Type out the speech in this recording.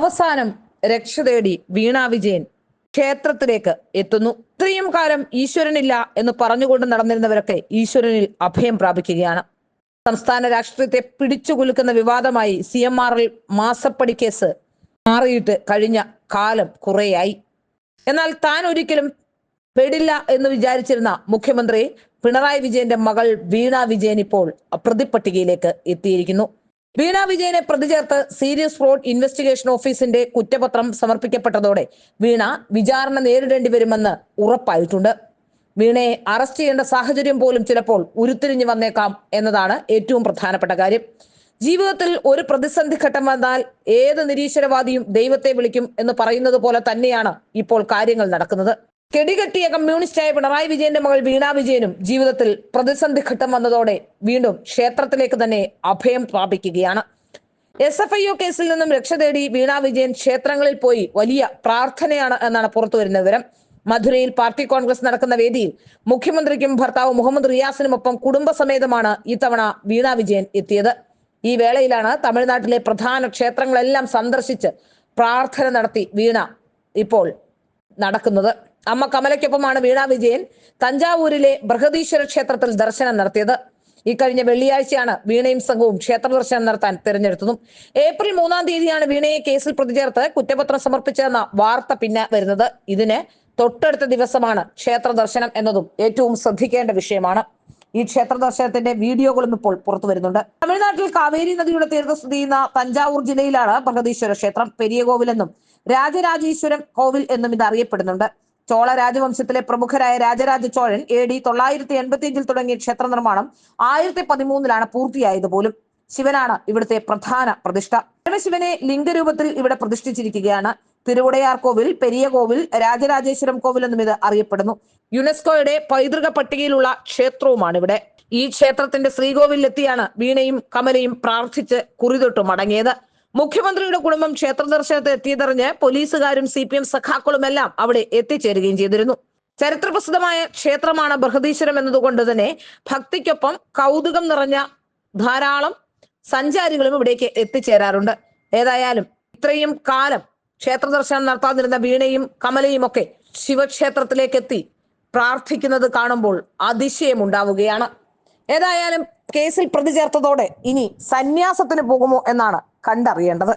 അവസാനം രക്ഷ തേടി വീണ വിജയൻ ക്ഷേത്രത്തിലേക്ക് എത്തുന്നു. ഇത്രയും കാലം ഈശ്വരനില്ല എന്ന് പറഞ്ഞുകൊണ്ട് നടന്നിരുന്നവരൊക്കെ ഈശ്വരനിൽ അഭയം പ്രാപിക്കുകയാണ്. സംസ്ഥാന രാഷ്ട്രീയത്തെ പിടിച്ചുകുലുക്കുന്ന വിവാദമായി CMR മാസപ്പടി കേസ് മാറിയിട്ട് കഴിഞ്ഞ കാലം കുറേയായി. എന്നാൽ താൻ ഒരിക്കലും പെടില്ല എന്ന് വിചാരിച്ചിരുന്ന മുഖ്യമന്ത്രി പിണറായി വിജയന്റെ മകൾ വീണ വിജയൻ ഇപ്പോൾ പ്രതിപ്പട്ടികയിലേക്ക് എത്തിയിരിക്കുന്നു. വീണ വിജയനെ പ്രതി ചേർത്ത് സീരിയസ് ഫ്രോഡ് ഇൻവെസ്റ്റിഗേഷൻ ഓഫീസിന്റെ കുറ്റപത്രം സമർപ്പിക്കപ്പെട്ടതോടെ വീണ വിചാരണ നേരിടേണ്ടി വരുമെന്ന് ഉറപ്പായിട്ടുണ്ട്. വീണയെ അറസ്റ്റ് ചെയ്യേണ്ട സാഹചര്യം പോലും ചിലപ്പോൾ ഉരുത്തിരിഞ്ഞു വന്നേക്കാം എന്നതാണ് ഏറ്റവും പ്രധാനപ്പെട്ട കാര്യം. ജീവിതത്തിൽ ഒരു പ്രതിസന്ധി ഘട്ടം വന്നാൽ ഏത് നിരീശ്വരവാദിയും ദൈവത്തെ വിളിക്കും എന്ന് പറയുന്നത് പോലെ തന്നെയാണ് ഇപ്പോൾ കാര്യങ്ങൾ നടക്കുന്നത്. കെടികെട്ടിയ കമ്മ്യൂണിസ്റ്റായ പിണറായി വിജയന്റെ മകൾ വീണ വിജയനും ജീവിതത്തിൽ പ്രതിസന്ധി ഘട്ടം വന്നതോടെ വീണ്ടും ക്ഷേത്രത്തിലേക്ക് തന്നെ അഭയം പ്രാപിക്കുകയാണ്. SFIO കേസിൽ നിന്നും രക്ഷ തേടി വീണ വിജയൻ ക്ഷേത്രങ്ങളിൽ പോയി വലിയ പ്രാർത്ഥനയാണ് എന്നാണ് പുറത്തു വരുന്ന വിവരം. മധുരയിൽ പാർട്ടി കോൺഗ്രസ് നടക്കുന്ന വേദിയിൽ മുഖ്യമന്ത്രിക്കും ഭർത്താവ് മുഹമ്മദ് റിയാസിനുമൊപ്പം കുടുംബസമേതമാണ് ഇത്തവണ വീണ വിജയൻ എത്തിയത്. ഈ വേളയിലാണ് തമിഴ്നാട്ടിലെ പ്രധാന ക്ഷേത്രങ്ങളെല്ലാം സന്ദർശിച്ച് പ്രാർത്ഥന നടത്തി വീണ ഇപ്പോൾ നടക്കുന്നത്. അമ്മ കമലയ്ക്കൊപ്പമാണ് വീണ വിജയൻ തഞ്ചാവൂരിലെ ബൃഹദീശ്വര ക്ഷേത്രത്തിൽ ദർശനം നടത്തിയത്. ഇക്കഴിഞ്ഞ വെള്ളിയാഴ്ചയാണ് വീണയും സംഘവും ക്ഷേത്ര ദർശനം നടത്താൻ തിരഞ്ഞെടുത്തതും. ഏപ്രിൽ 3-ാം തീയതിയാണ് വീണയെ കേസിൽ പ്രതി ചേർത്ത് കുറ്റപത്രം സമർപ്പിച്ചതെന്ന വാർത്ത പിന്നെ വരുന്നത്. ഇതിന് തൊട്ടടുത്ത ദിവസമാണ് ക്ഷേത്ര ദർശനം എന്നതും ഏറ്റവും ശ്രദ്ധിക്കേണ്ട വിഷയമാണ്. ഈ ക്ഷേത്ര ദർശനത്തിന്റെ വീഡിയോകളും ഇപ്പോൾ പുറത്തു വരുന്നുണ്ട്. തമിഴ്നാട്ടിൽ കാവേരി നദിയുടെ തീരത്ത് സ്ഥിതി ചെയ്യുന്ന തഞ്ചാവൂർ ജില്ലയിലാണ് ബൃഹദീശ്വര ക്ഷേത്രം. പെരിയ കോവിൽ എന്നും രാജരാജേശ്വരം കോവിൽ എന്നും ഇത് അറിയപ്പെടുന്നുണ്ട്. ചോള രാജവംശത്തിലെ പ്രമുഖരായ രാജരാജ ചോഴൻ AD 985 തുടങ്ങിയ ക്ഷേത്ര നിർമ്മാണം 1013 പൂർത്തിയായത് പോലും. ശിവനാണ് ഇവിടുത്തെ പ്രധാന പ്രതിഷ്ഠ. പരമശിവനെ ലിംഗരൂപത്തിൽ ഇവിടെ പ്രതിഷ്ഠിച്ചിരിക്കുകയാണ്. തിരുവുടയാർ കോവിൽ, പെരിയ കോവിൽ, രാജരാജേശ്വരം കോവിൽ എന്നും ഇത് അറിയപ്പെടുന്നു. യുനെസ്കോയുടെ പൈതൃക പട്ടികയിലുള്ള ക്ഷേത്രവുമാണ് ഇവിടെ. ഈ ക്ഷേത്രത്തിന്റെ ശ്രീകോവിലെത്തിയാണ് വീണയും കമലയും പ്രാർത്ഥിച്ച് കുറിതൊട്ട് മടങ്ങിയത്. മുഖ്യമന്ത്രിയുടെ കുടുംബം ക്ഷേത്ര ദർശനത്തിൽ എത്തിയതറിഞ്ഞ് പോലീസുകാരും CPM സഖാക്കളും എല്ലാം അവിടെ എത്തിച്ചേരുകയും ചെയ്തിരുന്നു. ചരിത്രപ്രസിദ്ധമായ ക്ഷേത്രമാണ് ബൃഹദീശ്വരം എന്നതുകൊണ്ട് തന്നെ ഭക്തിക്കൊപ്പം കൗതുകം നിറഞ്ഞ ധാരാളം സഞ്ചാരികളും ഇവിടേക്ക് എത്തിച്ചേരാറുണ്ട്. ഏതായാലും ഇത്രയും കാലം ക്ഷേത്ര ദർശനം നടത്താതിരുന്ന വീണയും കമലയും ഒക്കെ ശിവക്ഷേത്രത്തിലേക്ക് എത്തി പ്രാർത്ഥിക്കുന്നത് കാണുമ്പോൾ അതിശയമുണ്ടാവുകയാണ്. ഏതായാലും കേസിൽ പ്രതി ചേർത്തതോടെ ഇനി സന്യാസത്തിന് പോകുമോ എന്നാണ് കണ്ടറിയേണ്ടത്.